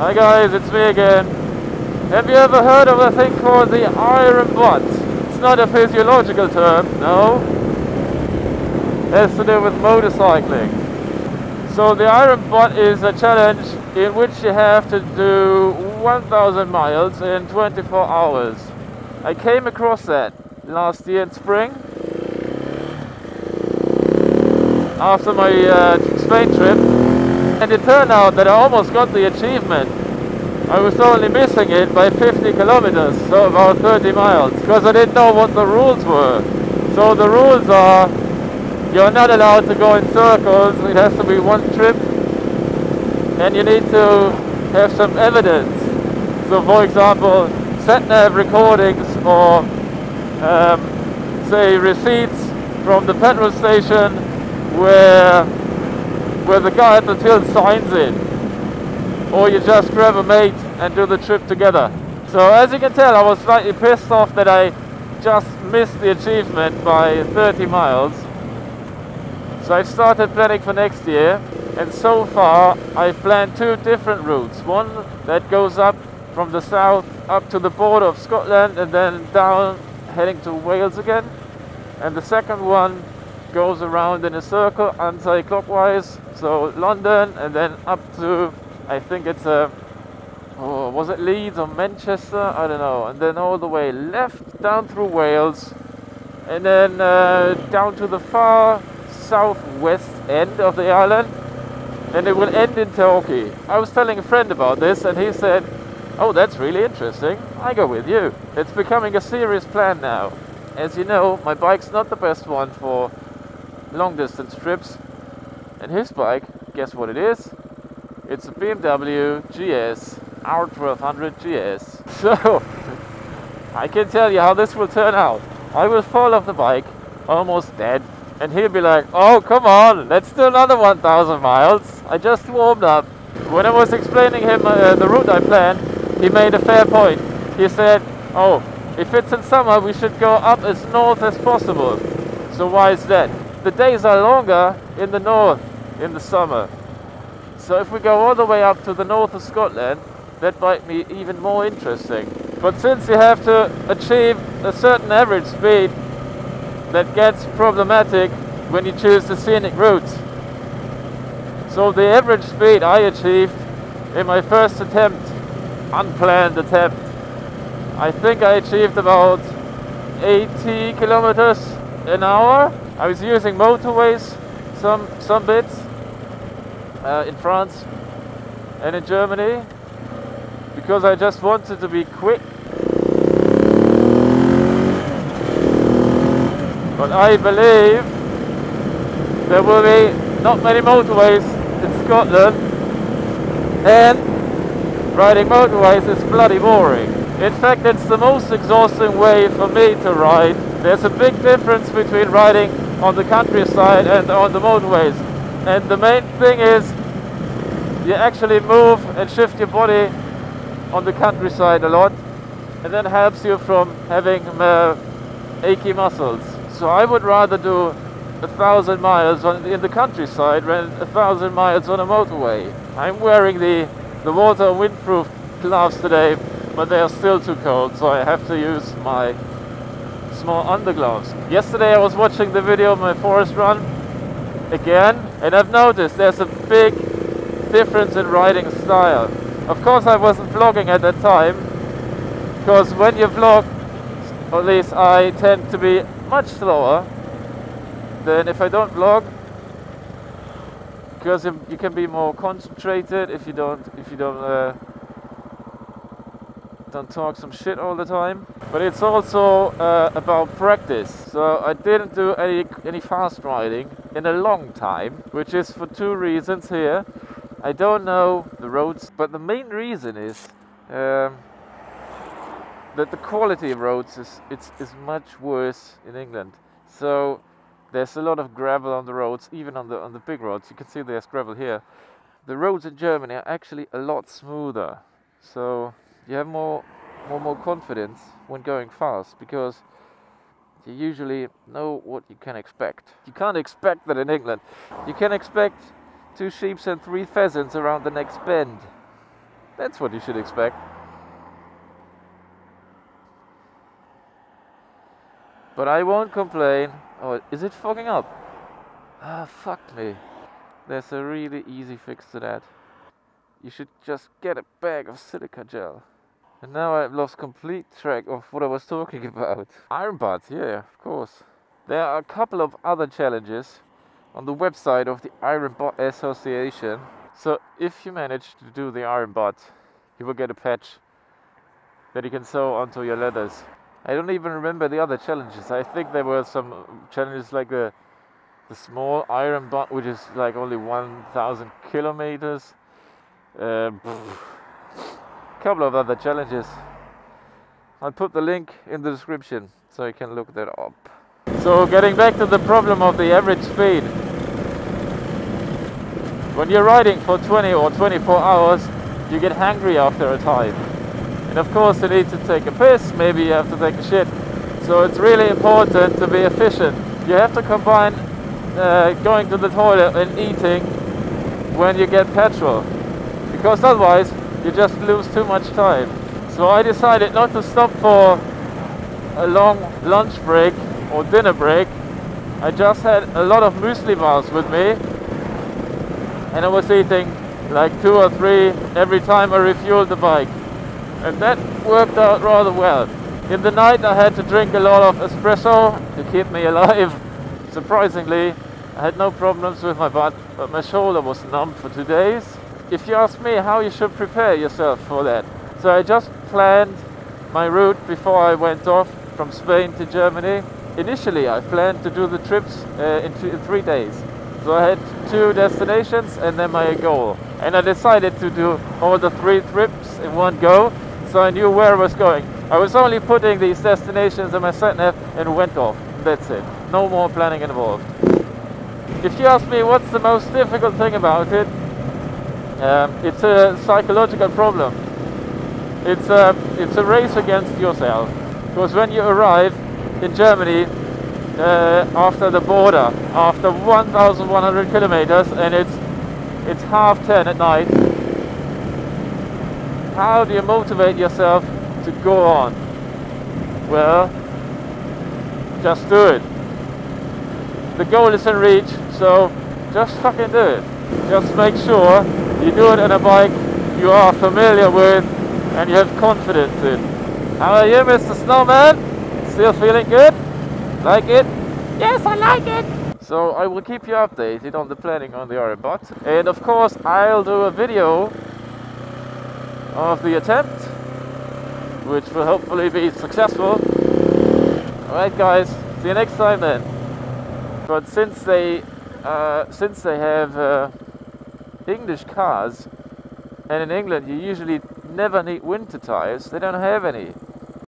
Hi guys, it's me again. Have you ever heard of a thing called the iron butt? It's not a physiological term, no. It has to do with motorcycling. So the iron butt is a challenge in which you have to do 1,000 miles in 24 hours. I came across that last year in spring after my Spain trip, and it turned out that I almost got the achievement. I was only missing it by 50 kilometers, so about 30 miles, because I didn't know what the rules were. So the rules are, you're not allowed to go in circles, it has to be one trip, and you need to have some evidence. So for example, sat-nav recordings or say receipts from the petrol station where the guy at the till signs it, or you just grab a mate and do the trip together. So as you can tell, I was slightly pissed off that I just missed the achievement by 30 miles. So I've started planning for next year, and so far I've planned two different routes. One that goes up from the south up to the border of Scotland and then down heading to Wales again, and the second one goes around in a circle anti-clockwise, so London and then up to, I think it's was it Leeds or Manchester, I don't know, and then all the way left down through Wales and then down to the far southwest end of the island, and it will end in Turkey. I was telling a friend about this and he said, oh, that's really interesting, I go with you. It's becoming a serious plan now. As you know, my bike's not the best one for long distance trips, and his bike, guess what it is? It's a BMW GS R1200 GS. So I can tell you how this will turn out. I will fall off the bike almost dead, and he'll be like, oh come on, let's do another 1,000 miles, I just warmed up. When I was explaining him the route I planned, he made a fair point. He said, oh, if it's in summer we should go up as north as possible. So why is that? The days are longer in the north in the summer. So if we go all the way up to the north of Scotland, that might be even more interesting. But since you have to achieve a certain average speed, that gets problematic when you choose the scenic routes. So the average speed I achieved in my first attempt, unplanned attempt, I think I achieved about 80 kilometers an hour. I was using motorways, some bits in France and in Germany, because I just wanted to be quick. But I believe there will be not many motorways in Scotland, and riding motorways is bloody boring. In fact, it's the most exhausting way for me to ride. There's a big difference between riding on the countryside and on the motorways. And the main thing is you actually move and shift your body on the countryside a lot, and that helps you from having achy muscles. So I would rather do 1,000 miles in the countryside than 1,000 miles on a motorway. I'm wearing the water windproof gloves today, but they are still too cold, so I have to use my small undergloves. Yesterday I was watching the video of my forest run again, and I've noticed there's a big difference in riding style. Of course I wasn't vlogging at that time, because when you vlog, or at least I tend to be much slower than if I don't vlog, because you can be more concentrated if you don't talk some shit all the time. But it's also about practice. So I didn't do any fast riding in a long time, which is for two reasons here. I don't know the roads, but the main reason is that the quality of roads is much worse in England. So there's a lot of gravel on the roads, even on the big roads. You can see there's gravel here. The roads in Germany are actually a lot smoother, so you have more confidence when going fast, because you usually know what you can expect. You can't expect that in England. You can expect 2 sheep and 3 pheasants around the next bend. That's what you should expect. But I won't complain. Oh, is it fogging up? Ah, fuck me. There's a really easy fix to that. You should just get a bag of silica gel. And now I've lost complete track of what I was talking about. Iron butt, yeah, of course. There are a couple of other challenges on the website of the Iron Butt Association. So if you manage to do the iron butt, you will get a patch that you can sew onto your leathers. I don't even remember the other challenges. I think there were some challenges like the small iron butt, which is like only 1,000 kilometers. Couple of other challenges. I'll put the link in the description so you can look that up. So getting back to the problem of the average speed. When you're riding for 20 or 24 hours, you get hungry after a time. And of course you need to take a piss, maybe you have to take a shit. So it's really important to be efficient. You have to combine going to the toilet and eating when you get petrol. Because otherwise you just lose too much time. So I decided not to stop for a long lunch break or dinner break. I just had a lot of muesli bars with me, and I was eating like 2 or 3 every time I refueled the bike, and that worked out rather well. In the night I had to drink a lot of espresso to keep me alive. Surprisingly, I had no problems with my butt, but my shoulder was numb for 2 days. If you ask me how you should prepare yourself for that, so I just planned my route before I went off from Spain to Germany. Initially I planned to do the trips in 3 days. So I had 2 destinations and then my goal. And I decided to do all the 3 trips in one go, so I knew where I was going. I was only putting these destinations in my sat-nav and went off. That's it. No more planning involved. If you ask me what's the most difficult thing about it, it's a psychological problem. It's a race against yourself. Because when you arrive in Germany after the border, after 1,100 kilometers, and it's 10:30 at night, how do you motivate yourself to go on? Well, just do it. The goal is in reach, so just fucking do it. Just make sure you do it on a bike you are familiar with and you have confidence in. How are you, Mr. Snowman? Still feeling good? Like it? Yes, I like it! So I will keep you updated on the planning on the iron butt. And of course I'll do a video of the attempt, which will hopefully be successful. Alright guys, see you next time then. But since they have English cars, and in England you usually never need winter tires, they don't have any.